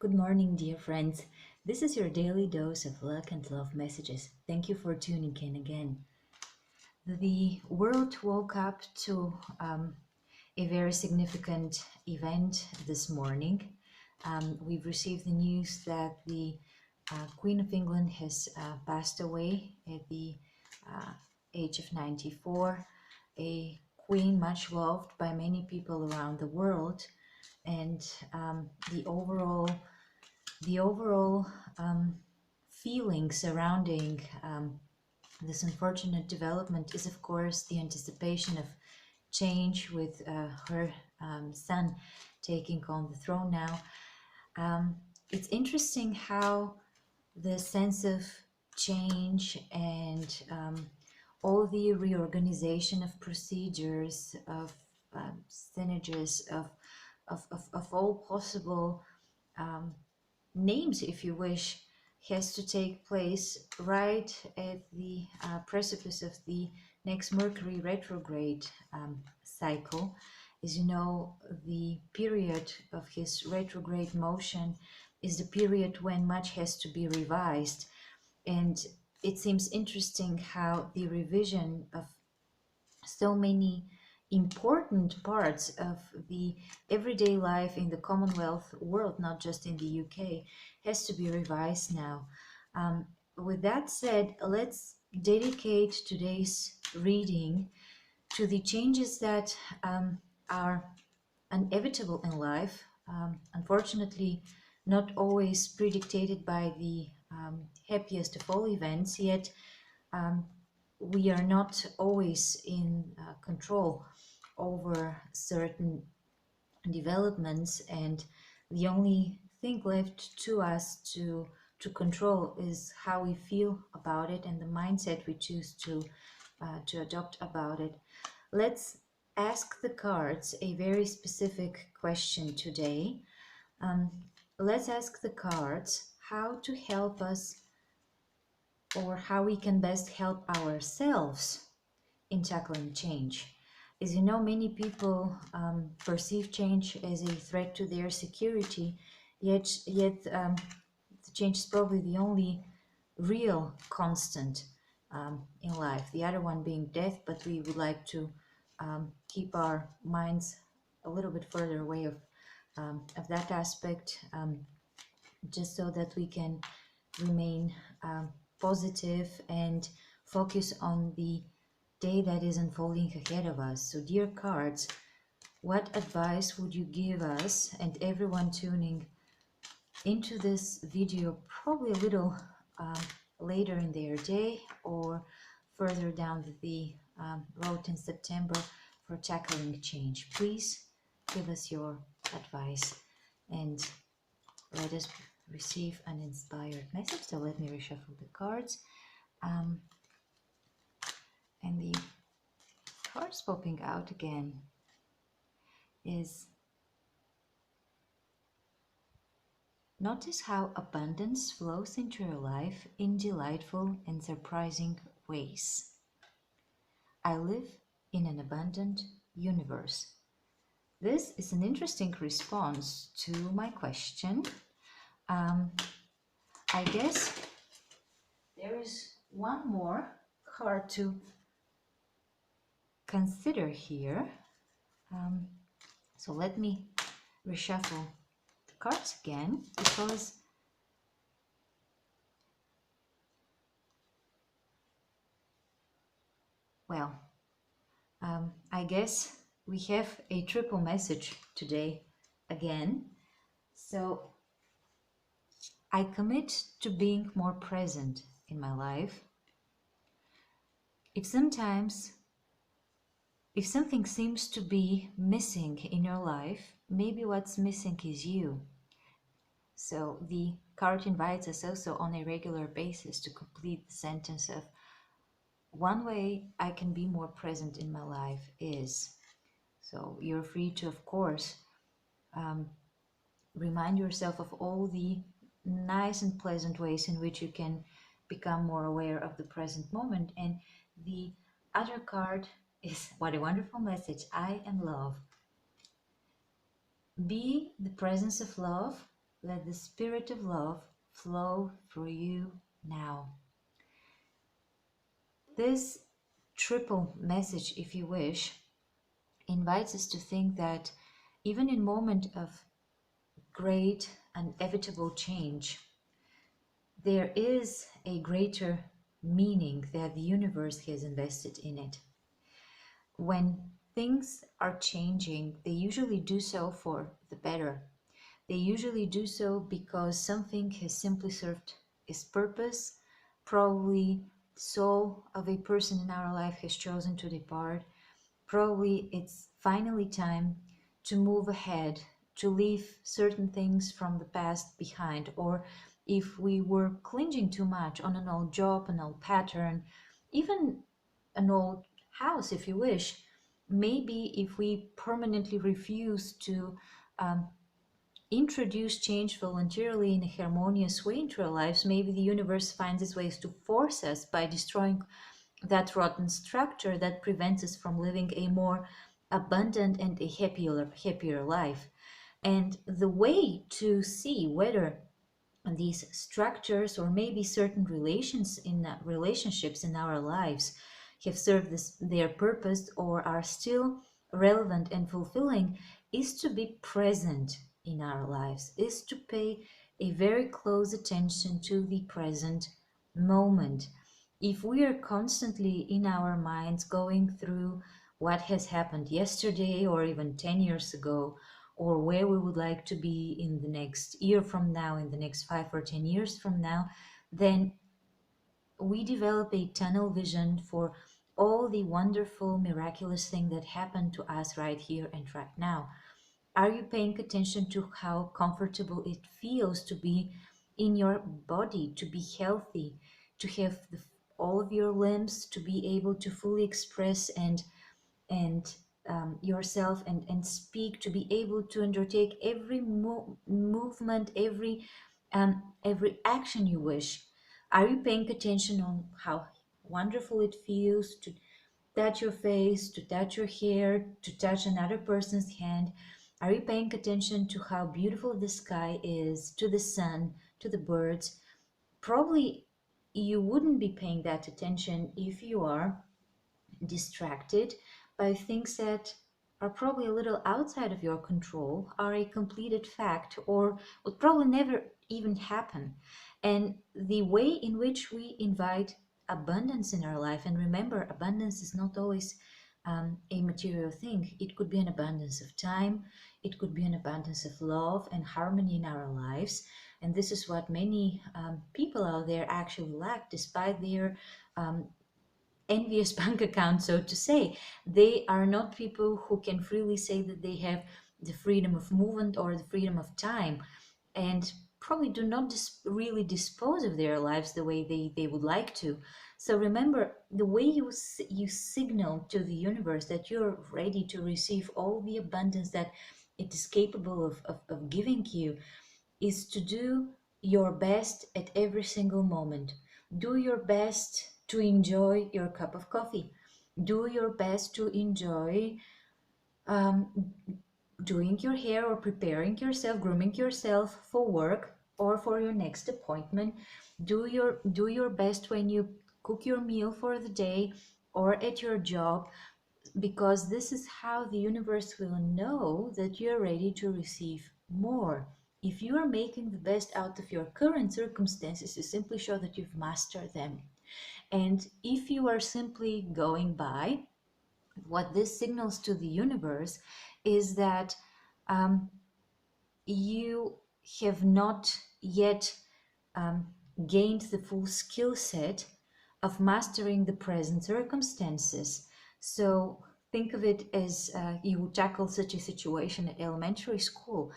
Good morning, dear friends. This is your daily dose of luck and love messages. Thank you for tuning in again. The world woke up to a very significant event this morning. We've received the news that the Queen of England has passed away at the uh, age of 94, a queen much loved by many people around the world, and the overall um, feeling surrounding this unfortunate development is, of course, the anticipation of change with her son taking on the throne now. Um, it's interesting how the sense of change and all the reorganization of procedures, of synergies, of all possible um, names, if you wish, has to take place right at the precipice of the next Mercury retrograde cycle. As you know, the period of his retrograde motion is the period when much has to be revised. And it seems interesting how the revision of so many important parts of the everyday life in the Commonwealth world, not just in the UK, has to be revised now. Um, with that said, let's dedicate today's reading to the changes that are inevitable in life, unfortunately, not always predicted by the happiest of all events, yet um, we are not always in control over certain developments, and the only thing left to us to control is how we feel about it and the mindset we choose to adopt about it. Let's ask the cards a very specific question today. um, let's ask the cards how to help us, or how we can best help ourselves in tackling change. As you know, many people perceive change as a threat to their security, yet the change is probably the only real constant in life. The other one being death, but we would like to keep our minds a little bit further away of that aspect, just so that we can remain positive and focus on the day that is unfolding ahead of us. So, dear cards, what advice would you give us and everyone tuning into this video, probably a little later in their day or further down the road in September, for tackling change? Please give us your advice and let us receive an inspired message. So let me reshuffle the cards. Um, and the cards popping out again is: notice how abundance flows into your life in delightful and surprising ways. I live in an abundant universe. This is an interesting response to my question. Um, I guess there is one more card to consider here. So let me reshuffle the cards again, because well, I guess we have a triple message today again. So I commit to being more present in my life. If sometimes, if something seems to be missing in your life, maybe what's missing is you. So the card invites us also on a regular basis to complete the sentence of: one way I can be more present in my life is. So you're free to, of course, remind yourself of all the nice and pleasant ways in which you can become more aware of the present moment. And the other card is, what a wonderful message: I am love. Be the presence of love Let the spirit of love flow through you now. This triple message, if you wish, invites us to think that even in moment of great and inevitable change, there is a greater meaning that the universe has invested in it. When things are changing, they usually do so for the better. They usually do so because something has simply served its purpose. Probably the soul of a person in our life has chosen to depart. Probably it's finally time to move ahead, to leave certain things from the past behind. Or if we were clinging too much on an old job, an old pattern, even an old house, if you wish, maybe if we permanently refuse to um, introduce change voluntarily in a harmonious way into our lives, maybe the universe finds its ways to force us by destroying that rotten structure that prevents us from living a more abundant and a happier life. And the way to see whether these structures or maybe certain relationships in our lives have served their purpose or are still relevant and fulfilling is to be present in our lives, is to pay a very close attention to the present moment. If we are constantly in our minds going through what has happened yesterday or even 10 years ago, or where we would like to be in the next year from now, in the next 5 or 10 years from now, then we develop a tunnel vision for all the wonderful, miraculous thing that happened to us right here and right now. Are you paying attention to how comfortable it feels to be in your body, to be healthy, to have all of your limbs to be able to fully express and yourself and speak, to be able to undertake every movement, every action you wish? Are you paying attention on how wonderful it feels to touch your face, to touch your hair, to touch another person's hand? Are you paying attention to how beautiful the sky is, to the sun, to the birds? Probably you wouldn't be paying that attention if you are distracted by things that are probably a little outside of your control, are a completed fact, or would probably never even happen. And the way in which we invite abundance in our life, and remember, abundance is not always a material thing. It could be an abundance of time, it could be an abundance of love and harmony in our lives. And this is what many people out there actually lack, despite their um, envious bank account, so to say. They are not people who can freely say that they have the freedom of movement or the freedom of time, and probably do not really dispose of their lives the way they would like to. So remember, the way you signal to the universe that you're ready to receive all the abundance that it is capable of giving you is to do your best at every single moment. Do your best to enjoy your cup of coffee. Do your best to enjoy um, doing your hair or preparing yourself, grooming yourself for work or for your next appointment. Do your best when you cook your meal for the day or at your job, because this is how the universe will know that you're ready to receive more. If you are making the best out of your current circumstances, you simply show that you've mastered them. And if you are simply going by, what this signals to the universe is that um, you have not yet um, gained the full skill set of mastering the present circumstances. So think of it as you would tackle such a situation at elementary school.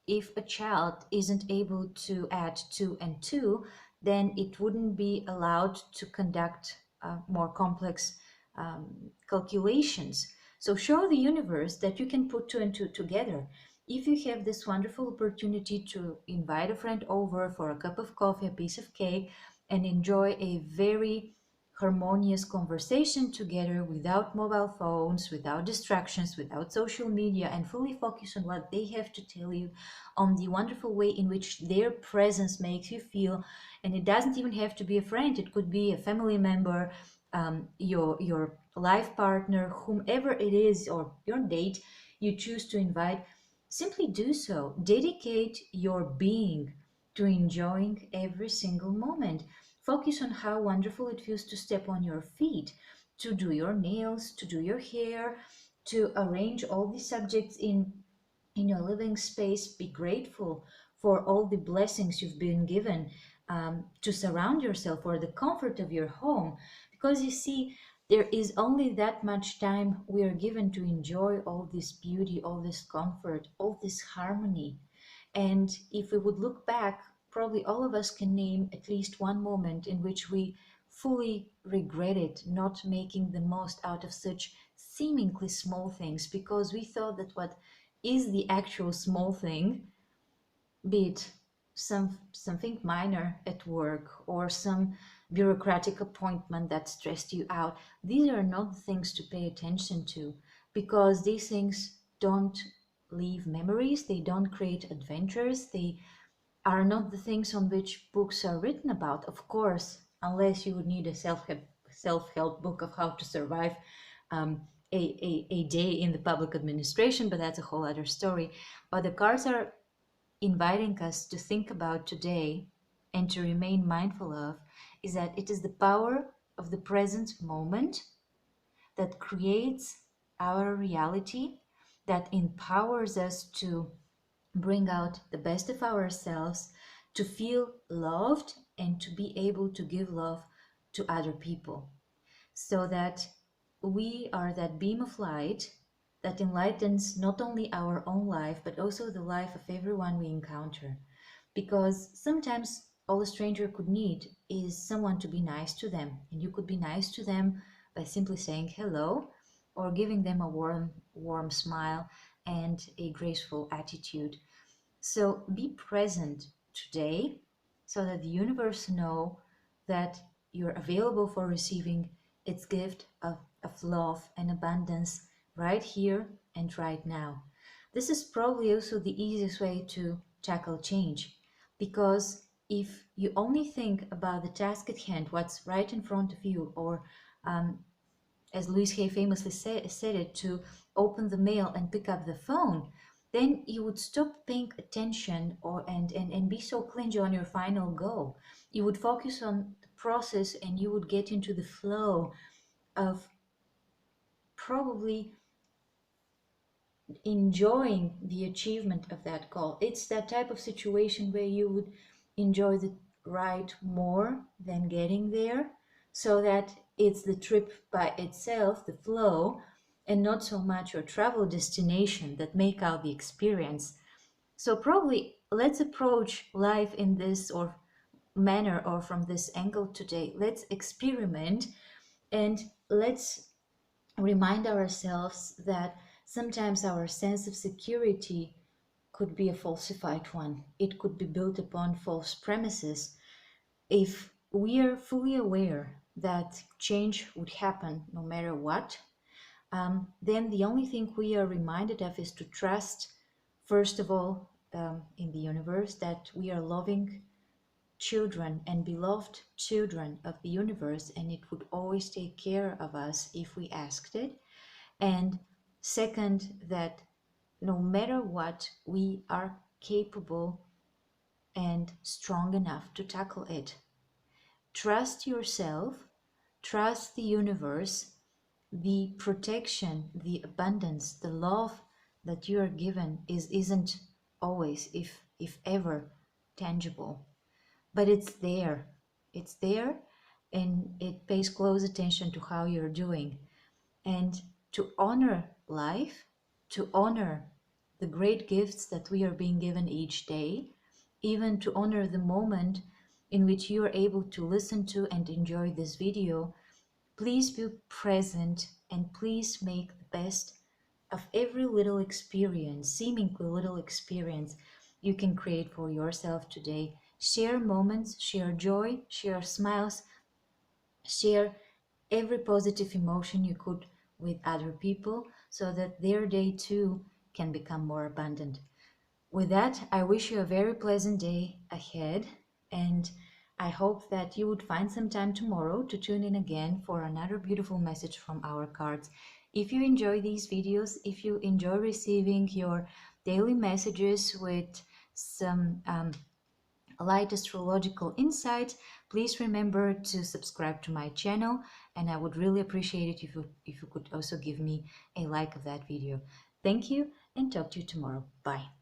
If a child isn't able to add two and two, then it wouldn't be allowed to conduct more complex calculations. So show the universe that you can put two and two together. If you have this wonderful opportunity to invite a friend over for a cup of coffee, a piece of cake, and enjoy a very harmonious conversation together without mobile phones, without distractions, without social media, and fully focus on what they have to tell you, on the wonderful way in which their presence makes you feel. And it doesn't even have to be a friend, it could be a family member, your life partner, whomever it is, or your date you choose to invite. Simply do so. Dedicate your being to enjoying every single moment. Focus on how wonderful it feels to step on your feet, to do your nails, to do your hair, to arrange all these subjects in your living space. Be grateful for all the blessings you've been given, to surround yourself, for the comfort of your home. Because you see, there is only that much time we are given to enjoy all this beauty, all this comfort, all this harmony. And if we would look back, probably all of us can name at least one moment in which we fully regretted not making the most out of such seemingly small things, because we thought that what is the actual small thing, be it something minor at work or some bureaucratic appointment that stressed you out, these are not the things to pay attention to, because these things don't leave memories, they don't create adventures, they are not the things on which books are written about. Of course, unless you would need a self-help book of how to survive um, a day in the public administration, but that's a whole other story. But the cards are inviting us to think about today and to remain mindful of is that it is the power of the present moment that creates our reality, that empowers us to bring out the best of ourselves, to feel loved, and to be able to give love to other people, so that we are that beam of light that enlightens not only our own life, but also the life of everyone we encounter. Because sometimes all a stranger could need is someone to be nice to them, and you could be nice to them by simply saying hello or giving them a warm smile and a graceful attitude. So be present today so that the universe know that you're available for receiving its gift of love and abundance right here and right now. This is probably also the easiest way to tackle change, because if you only think about the task at hand, what's right in front of you, or as Louise Hay famously said it, to open the mail and pick up the phone, then you would stop paying attention and be so clingy on your final goal. You would focus on the process and you would get into the flow of probably enjoying the achievement of that goal. It's that type of situation where you would enjoy the ride more than getting there, so that it's the trip by itself, the flow, and not so much your travel destination that make out the experience. So probably let's approach life in this or manner or from this angle today. Let's experiment and let's remind ourselves that sometimes our sense of security could be a falsified one. It could be built upon false premises. If we are fully aware that change would happen no matter what, then the only thing we are reminded of is to trust, first of all, in the universe, that we are loving children and beloved children of the universe, and it would always take care of us if we asked it. And second, that no matter what, we are capable and strong enough to tackle it. Trust yourself, trust the universe, the protection, the abundance, the love that you are given isn't always, if ever, tangible. But it's there. It's there, and it pays close attention to how you're doing. And to honor life, to honor the great gifts that we are being given each day, even to honor the moment in which you are able to listen to and enjoy this video, please be present and please make the best of every little experience, seemingly little experience you can create for yourself today. Share moments, share joy, share smiles, share every positive emotion you could with other people so that their day too can become more abundant. With that, I wish you a very pleasant day ahead, and I hope that you would find some time tomorrow to tune in again for another beautiful message from our cards. If you enjoy these videos, if you enjoy receiving your daily messages with some light astrological insights, please remember to subscribe to my channel, and I would really appreciate it if you could also give me a like of that video. Thank you, and talk to you tomorrow. Bye.